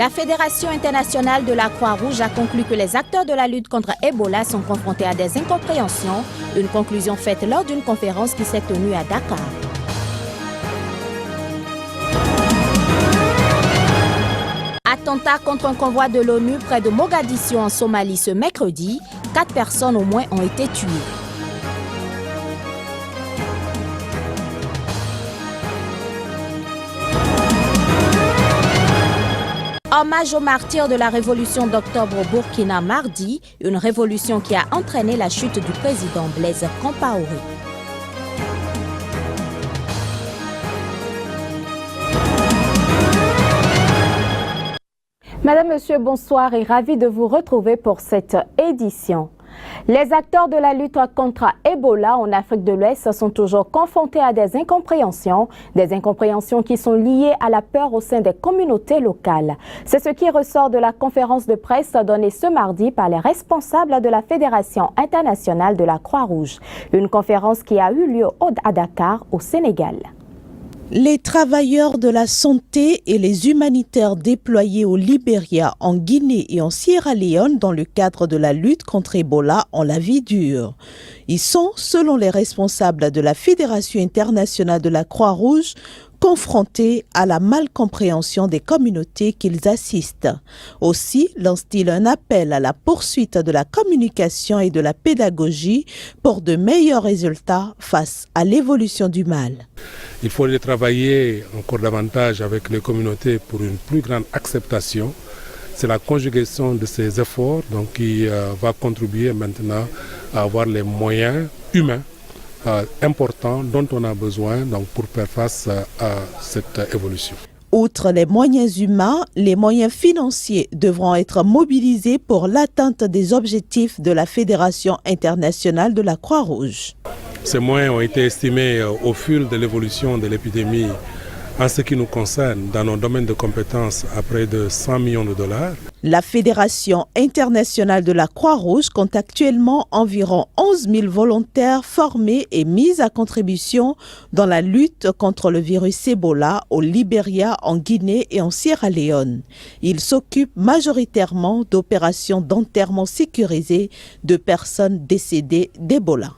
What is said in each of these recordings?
La Fédération internationale de la Croix-Rouge a conclu que les acteurs de la lutte contre Ebola sont confrontés à des incompréhensions, une conclusion faite lors d'une conférence qui s'est tenue à Dakar. Attentat contre un convoi de l'ONU près de Mogadiscio en Somalie ce mercredi, 4 personnes au moins ont été tuées. Hommage aux martyrs de la révolution d'octobre au Burkina mardi, une révolution qui a entraîné la chute du président Blaise Compaoré. Madame, Monsieur, bonsoir et ravi de vous retrouver pour cette édition. Les acteurs de la lutte contre Ebola en Afrique de l'Ouest sont toujours confrontés à des incompréhensions qui sont liées à la peur au sein des communautés locales. C'est ce qui ressort de la conférence de presse donnée ce mardi par les responsables de la Fédération internationale de la Croix-Rouge. Une conférence qui a eu lieu à Dakar, au Sénégal. Les travailleurs de la santé et les humanitaires déployés au Libéria, en Guinée et en Sierra Leone dans le cadre de la lutte contre Ebola ont la vie dure. Ils sont, selon les responsables de la Fédération internationale de la Croix-Rouge, confrontés à la malcompréhension des communautés qu'ils assistent. Aussi lance-t-il un appel à la poursuite de la communication et de la pédagogie pour de meilleurs résultats face à l'évolution du mal. Il faut travailler encore davantage avec les communautés pour une plus grande acceptation. C'est la conjugaison de ces efforts qui va contribuer maintenant à avoir les moyens humains importants dont on a besoin pour faire face à cette évolution. Outre les moyens humains, les moyens financiers devront être mobilisés pour l'atteinte des objectifs de la Fédération internationale de la Croix-Rouge. Ces moyens ont été estimés au fil de l'évolution de l'épidémie en ce qui nous concerne dans nos domaines de compétences à près de 100 millions de dollars. La Fédération internationale de la Croix-Rouge compte actuellement environ 11 000 volontaires formés et mis à contribution dans la lutte contre le virus Ebola au Libéria, en Guinée et en Sierra Leone. Ils s'occupent majoritairement d'opérations d'enterrement sécurisées de personnes décédées d'Ebola.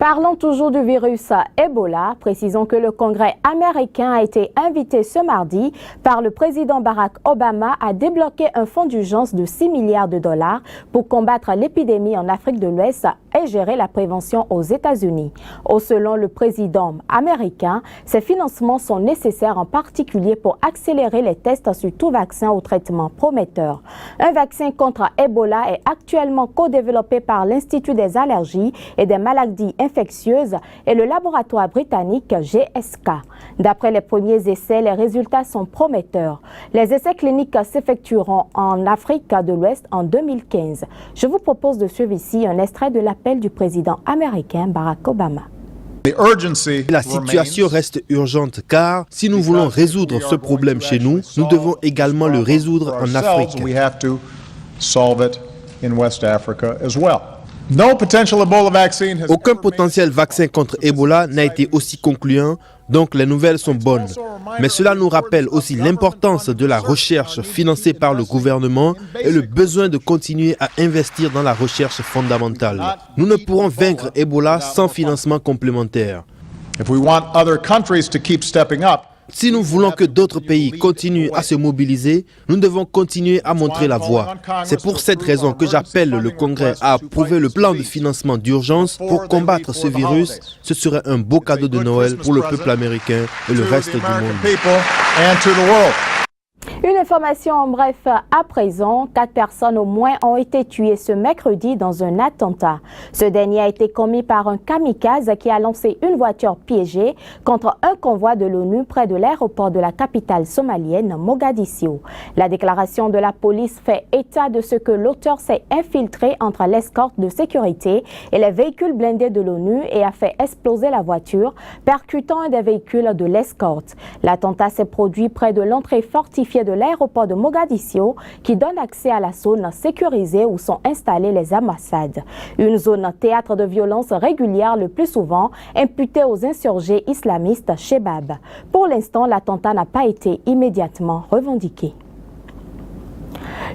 Parlons toujours du virus Ebola. Précisons que le Congrès américain a été invité ce mardi par le président Barack Obama à débloquer un fonds d'urgence de 6 milliards de dollars pour combattre l'épidémie en Afrique de l'Ouest et gérer la prévention aux États-Unis. Selon le président américain, ces financements sont nécessaires en particulier pour accélérer les tests sur tout vaccin au traitement prometteur. Un vaccin contre Ebola est actuellement co-développé par l'Institut des allergies et des maladies infectieuses et le laboratoire britannique GSK. D'après les premiers essais, les résultats sont prometteurs. Les essais cliniques s'effectueront en Afrique de l'Ouest en 2015. Je vous propose de suivre ici un extrait de l'appel du président américain Barack Obama. La situation reste urgente car si nous voulons résoudre ce problème chez nous, nous devons également le résoudre en Afrique. Aucun potentiel vaccin contre Ebola n'a été aussi concluant, donc les nouvelles sont bonnes. Mais cela nous rappelle aussi l'importance de la recherche financée par le gouvernement et le besoin de continuer à investir dans la recherche fondamentale. Nous ne pourrons vaincre Ebola sans financement complémentaire. Si nous voulons que d'autres pays continuent à se mobiliser, nous devons continuer à montrer la voie. C'est pour cette raison que j'appelle le Congrès à approuver le plan de financement d'urgence pour combattre ce virus. Ce serait un beau cadeau de Noël pour le peuple américain et le reste du monde. Une information en bref à présent, 4 personnes au moins ont été tuées ce mercredi dans un attentat. Ce dernier a été commis par un kamikaze qui a lancé une voiture piégée contre un convoi de l'ONU près de l'aéroport de la capitale somalienne, Mogadiscio. La déclaration de la police fait état de ce que l'auteur s'est infiltré entre l'escorte de sécurité et les véhicules blindés de l'ONU et a fait exploser la voiture, percutant un des véhicules de l'escorte. L'attentat s'est produit près de l'entrée fortifiée de de l'aéroport de Mogadiscio qui donne accès à la zone sécurisée où sont installées les ambassades. Une zone théâtre de violences régulières le plus souvent imputée aux insurgés islamistes Chebab. Pour l'instant, l'attentat n'a pas été immédiatement revendiqué.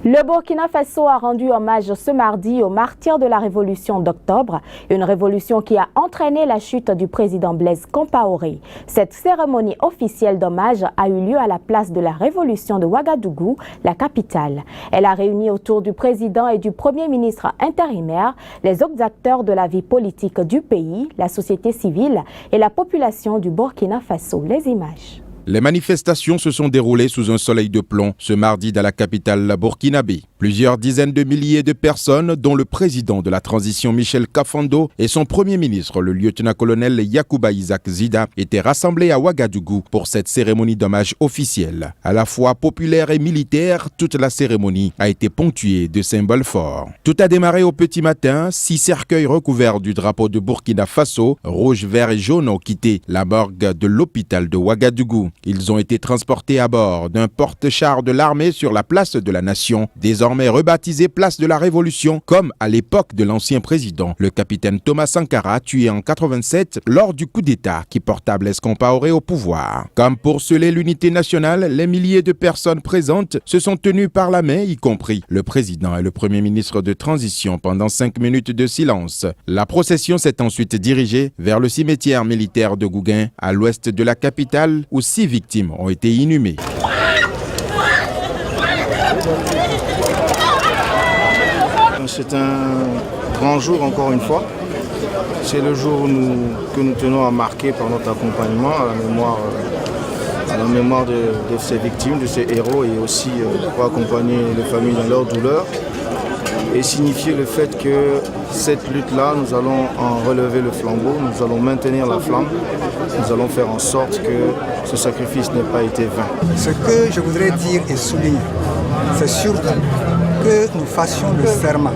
Le Burkina Faso a rendu hommage ce mardi aux martyrs de la révolution d'octobre, une révolution qui a entraîné la chute du président Blaise Compaoré. Cette cérémonie officielle d'hommage a eu lieu à la place de la révolution de Ouagadougou, la capitale. Elle a réuni autour du président et du premier ministre intérimaire les autres acteurs de la vie politique du pays, la société civile et la population du Burkina Faso. Les images. Les manifestations se sont déroulées sous un soleil de plomb ce mardi dans la capitale burkinabé. Plusieurs dizaines de milliers de personnes, dont le président de la transition Michel Kafando et son premier ministre, le lieutenant-colonel Yacouba Isaac Zida, étaient rassemblés à Ouagadougou pour cette cérémonie d'hommage officielle. À la fois populaire et militaire, toute la cérémonie a été ponctuée de symboles forts. Tout a démarré au petit matin. 6 cercueils recouverts du drapeau de Burkina Faso, rouge, vert et jaune, ont quitté la morgue de l'hôpital de Ouagadougou. Ils ont été transportés à bord d'un porte-char de l'armée sur la place de la Nation, désormais rebaptisée place de la Révolution, comme à l'époque de l'ancien président, le capitaine Thomas Sankara, tué en 87 lors du coup d'État qui porta Blaise Compaoré au pouvoir. Comme pour sceller l'unité nationale, les milliers de personnes présentes se sont tenues par la main, y compris le président et le premier ministre de transition pendant 5 minutes de silence. La procession s'est ensuite dirigée vers le cimetière militaire de Gouguin, à l'ouest de la capitale, où 6 victimes ont été inhumées. C'est un grand jour encore une fois. C'est le jour que nous tenons à marquer par notre accompagnement à la mémoire de ces victimes, de ces héros, et aussi pour accompagner les familles dans leur douleur et signifier le fait que cette lutte-là, nous allons en relever le flambeau, nous allons maintenir la flamme, nous allons faire en sorte que ce sacrifice n'ait pas été vain. Ce que je voudrais dire et souligner, c'est surtout que nous fassions le serment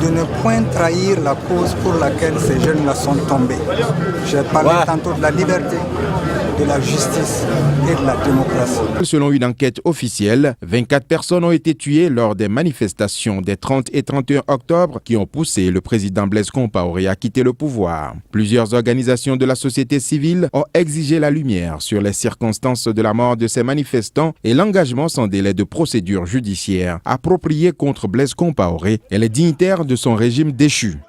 de ne point trahir la cause pour laquelle ces jeunes-là sont tombés. J'ai parlé tantôt de la liberté, de la justice et de la démocratie. Selon une enquête officielle, 24 personnes ont été tuées lors des manifestations des 30 et 31 octobre qui ont poussé le président Blaise Compaoré à quitter le pouvoir. Plusieurs organisations de la société civile ont exigé la lumière sur les circonstances de la mort de ces manifestants et l'engagement sans délai de procédures judiciaires appropriées contre Blaise Compaoré et les dignitaires de son régime déchu.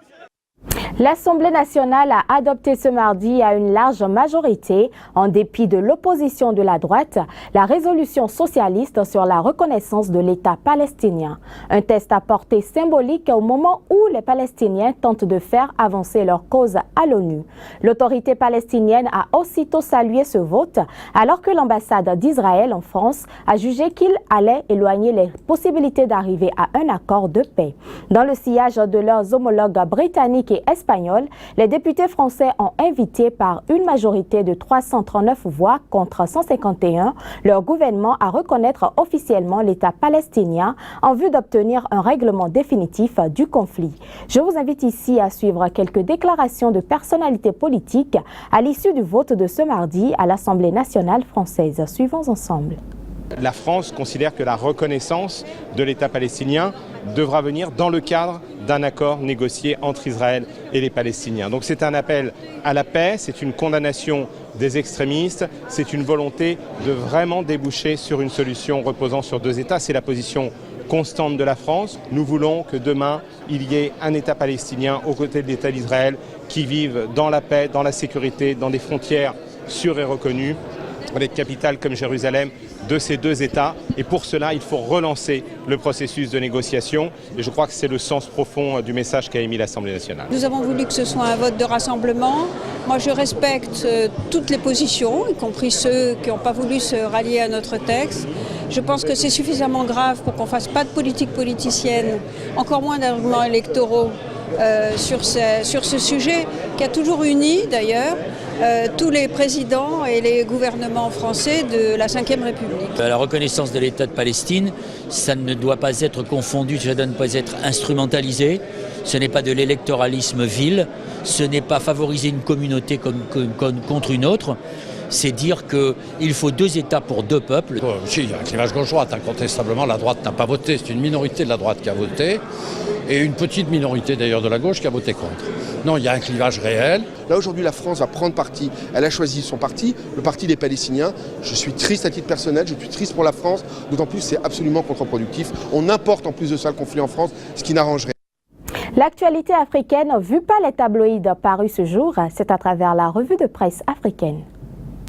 L'Assemblée nationale a adopté ce mardi à une large majorité, en dépit de l'opposition de la droite, la résolution socialiste sur la reconnaissance de l'État palestinien. Un test à portée symbolique au moment où les Palestiniens tentent de faire avancer leur cause à l'ONU. L'autorité palestinienne a aussitôt salué ce vote, alors que l'ambassade d'Israël en France a jugé qu'il allait éloigner les possibilités d'arriver à un accord de paix. Dans le sillage de leurs homologues britanniques et espagnols, les députés français ont invité par une majorité de 339 voix contre 151 leur gouvernement à reconnaître officiellement l'État palestinien en vue d'obtenir un règlement définitif du conflit. Je vous invite ici à suivre quelques déclarations de personnalités politiques à l'issue du vote de ce mardi à l'Assemblée nationale française. Suivons ensemble. La France considère que la reconnaissance de l'État palestinien devra venir dans le cadre d'un accord négocié entre Israël et les Palestiniens. Donc c'est un appel à la paix, c'est une condamnation des extrémistes, c'est une volonté de vraiment déboucher sur une solution reposant sur 2 États. C'est la position constante de la France. Nous voulons que demain, il y ait un État palestinien aux côtés de l'État d'Israël qui vive dans la paix, dans la sécurité, dans des frontières sûres et reconnues, dans les capitales comme Jérusalem, de ces 2 États. Et pour cela, il faut relancer le processus de négociation. Et je crois que c'est le sens profond du message qu'a émis l'Assemblée nationale. Nous avons voulu que ce soit un vote de rassemblement. Moi, je respecte toutes les positions, y compris ceux qui n'ont pas voulu se rallier à notre texte. Je pense que c'est suffisamment grave pour qu'on ne fasse pas de politique politicienne, encore moins d'arguments électoraux sur ce sujet, qui a toujours uni d'ailleurs tous les présidents et les gouvernements français de la Ve République. La reconnaissance de l'État de Palestine, ça ne doit pas être confondu, ça ne doit pas être instrumentalisé. Ce n'est pas de l'électoralisme vil, ce n'est pas favoriser une communauté contre une autre. c'est dire qu'il faut 2 États pour 2 peuples. Si, il y a un clivage gauche-droite, incontestablement la droite n'a pas voté, c'est une minorité de la droite qui a voté, et une petite minorité d'ailleurs de la gauche qui a voté contre. Non, il y a un clivage réel. Là aujourd'hui la France va prendre parti, elle a choisi son parti, le parti des Palestiniens. Je suis triste à titre personnel, je suis triste pour la France, d'autant plus c'est absolument contre-productif. On importe en plus de ça le conflit en France, ce qui n'arrangerait. L'actualité africaine vue par les tabloïds parus ce jour, c'est à travers la revue de presse africaine.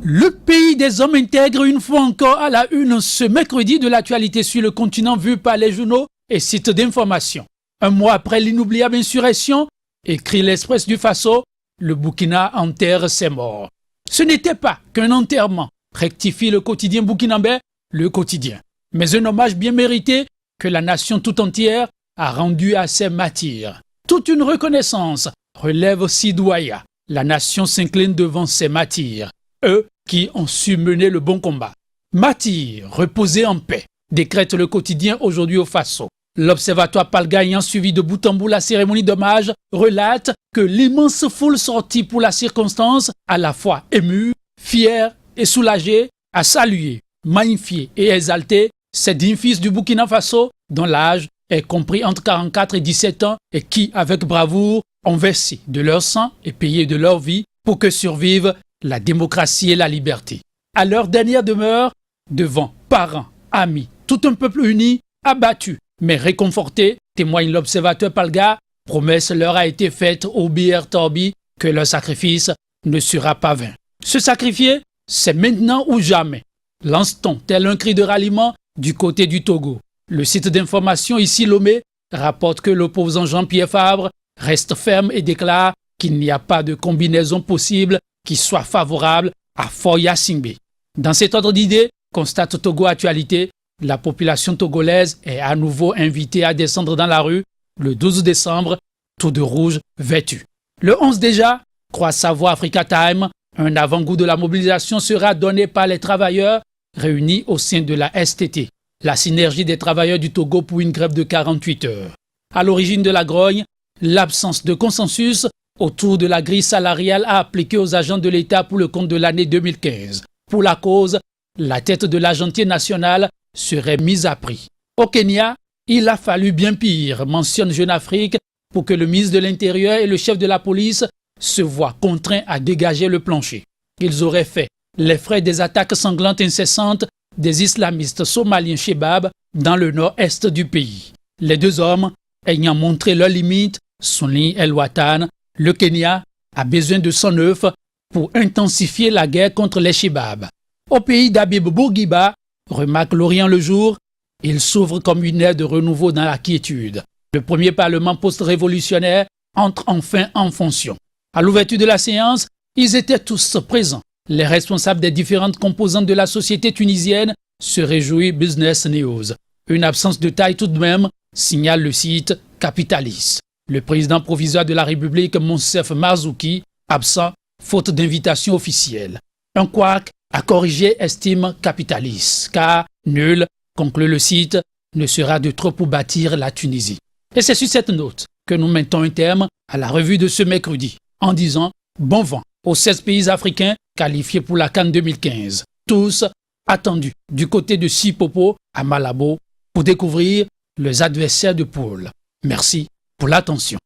Le pays des hommes intègres une fois encore à la une ce mercredi de l'actualité sur le continent vue par les journaux et sites d'information. Un mois après l'inoubliable insurrection, écrit l'Express du Faso, le Burkina enterre ses morts. Ce n'était pas qu'un enterrement, rectifie le quotidien burkinabé, le quotidien, mais un hommage bien mérité que la nation tout entière a rendu à ses martyrs. Toute une reconnaissance, relève Sidouaya. La nation s'incline devant ses martyrs, eux qui ont su mener le bon combat. Martyrs, reposez en paix, décrète le quotidien aujourd'hui au Faso. L'Observatoire Palga ayant suivi de bout en bout la cérémonie d'hommage relate que l'immense foule sortie pour la circonstance, à la fois émue, fière et soulagée, a salué, magnifié et exalté ces dignes fils du Burkina Faso dont l'âge est compris entre 44 et 17 ans et qui, avec bravoure, ont versé de leur sang et payé de leur vie pour que survivent la démocratie et la liberté. À leur dernière demeure, devant parents, amis, tout un peuple uni, abattu, mais réconforté, témoigne l'Observateur Palga, promesse leur a été faite au Bir Torbi que leur sacrifice ne sera pas vain. Se sacrifier, c'est maintenant ou jamais. Lance-t-on tel un cri de ralliement du côté du Togo. Le site d'information ici Lomé rapporte que l'opposant Jean-Pierre Fabre reste ferme et déclare qu'il n'y a pas de combinaison possible qui soit favorable à Foya Singbe. Dans cet ordre d'idées, constate Togo Actualité, la population togolaise est à nouveau invitée à descendre dans la rue le 12 décembre, tout de rouge vêtu. Le 11 déjà, croit savoir Africa Time, un avant-goût de la mobilisation sera donné par les travailleurs réunis au sein de la STT. La synergie des travailleurs du Togo pour une grève de 48 heures. À l'origine de la grogne, l'absence de consensus autour de la grille salariale à appliquer aux agents de l'État pour le compte de l'année 2015. Pour la cause, la tête de l'argentier national serait mise à prix. Au Kenya, il a fallu bien pire, mentionne Jeune Afrique, pour que le ministre de l'Intérieur et le chef de la police se voient contraints à dégager le plancher. Ils auraient fait les frais des attaques sanglantes incessantes des islamistes somaliens Shebab dans le nord-est du pays. Les deux hommes ayant montré leurs limites, Sunni El Watan, le Kenya a besoin de 109 pour intensifier la guerre contre les Shebab. Au pays d'Habib Bourguiba, remarque L'Orient le jour, il s'ouvre comme une ère de renouveau dans la quiétude. Le premier parlement post-révolutionnaire entre enfin en fonction. À l'ouverture de la séance, ils étaient tous présents. Les responsables des différentes composantes de la société tunisienne se réjouit Business News. Une absence de taille tout de même, signale le site Capitalis. Le président provisoire de la République, Monsef Marzouki, absent, faute d'invitation officielle. Un couac à corriger, estime Capitalis, car nul, conclut le site, ne sera de trop pour bâtir la Tunisie. Et c'est sur cette note que nous mettons un terme à la revue de ce mercredi, en disant bon vent aux 16 pays africains qualifiés pour la CAN 2015. Tous attendus du côté de Sipopo à Malabo pour découvrir les adversaires de poule. Merci pour l'attention.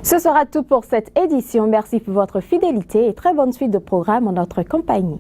Ce sera tout pour cette édition. Merci pour votre fidélité et très bonne suite de programmes en notre compagnie.